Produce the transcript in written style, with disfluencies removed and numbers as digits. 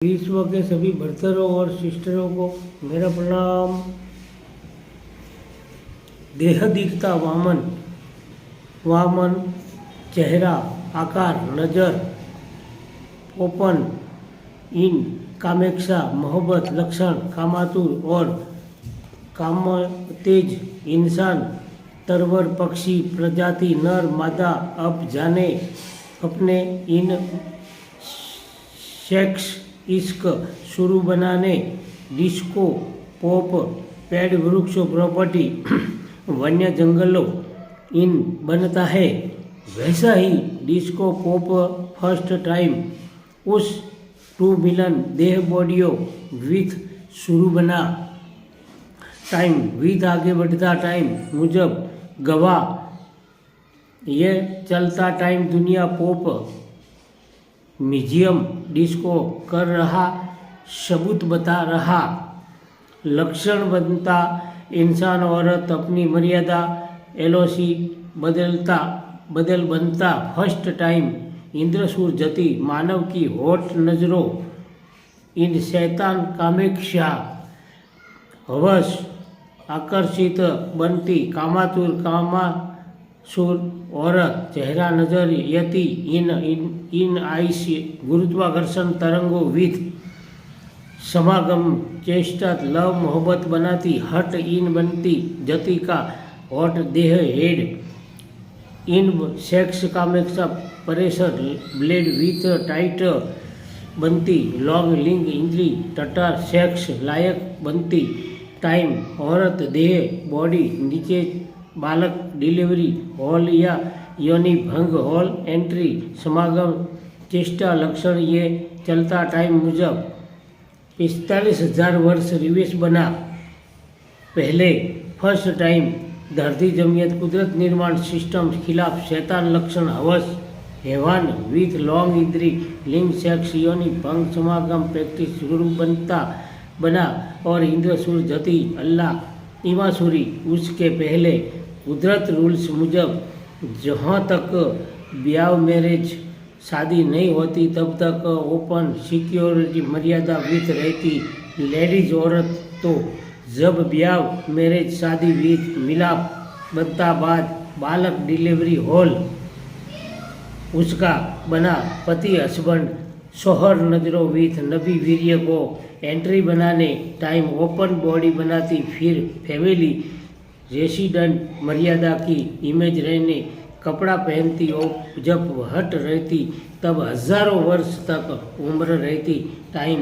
विश्व के सभी ब्रदरों और सिस्टरों को मेरा प्रणाम। देह दिखता वामन, वामन चेहरा, आकार, नजर, ओपन, इन कामेक्षा, मोहब्बत, लक्षण, कामातुर और काम तेज, इंसान, तरवर, पक्षी, प्रजाति, नर, मादा, अब जाने अपने इन सेक्स, इश्क, शुरू बनाने, डिस्को, पॉप, पेड़, वृक्षों, प्रॉपर्टी, वन्य जंगलों, इन बनता है। वैसा ही डिस्को पॉप फर्स्ट टाइम उस 2 मिलियन देह बॉडियों विथ शुरू बना टाइम विथ आगे बढ़ता टाइम मुजब गवाह ये चलता टाइम दुनिया पॉप म्यूजियम डिस्को कर रहा, सबूत बता रहा, लक्षण बनता इंसान औरत अपनी मर्यादा एलओसी बदल बनता फर्स्ट टाइम इंद्रसूर जति मानव की होठ नजरों इन शैतान कामेक्षा हवस आकर्षित बनती कामातुर कामासुर औरत चेहरा नजर यति इन आइस गुरुत्वाकर्षण तरंगों विथ समागम चेष्टा लव मोहब्बत बनाती हट इन बनती जति का हॉट देह हेड इन सेक्स कामेक्षा परेशर ब्लेड विथ टाइट बनती लॉन्ग लिंग इंद्री टटर सेक्स लायक बनती टाइम औरत देह बॉडी नीचे बालक डिलीवरी हॉल या योनि भंग हॉल एंट्री समागम चेष्टा लक्षण ये चलता टाइम मुजब 45,000 वर्ष रिवेश बना पहले फर्स्ट टाइम धरती जमियत कुदरत निर्माण सिस्टम खिलाफ शैतान लक्षण हवस हैवान विथ लॉन्ग इंद्री लिंग सेक्स योनि भंग समागम प्रैक्टिस गुरु बनता बना और इंद्रसूर जति अल्लाह इमासुरी उसके पहले कुदरत रूल्स मुजब जहाँ तक ब्याह मैरिज शादी नहीं होती तब तक ओपन सिक्योरिटी मर्यादा विथ रहती लेडीज औरत तो जब ब्याह मैरिज शादी विथ मिलाप बनता बाद बालक डिलीवरी हॉल उसका बना पति हस्बैंड शोहर नजरों विथ नबी वीर्य को एंट्री बनाने टाइम ओपन बॉडी बनाती फिर फैमिली रेसिडेंट मर्यादा की इमेज रहने कपड़ा पहनती और जब हट रहती तब हजारों वर्ष तक उम्र रहती टाइम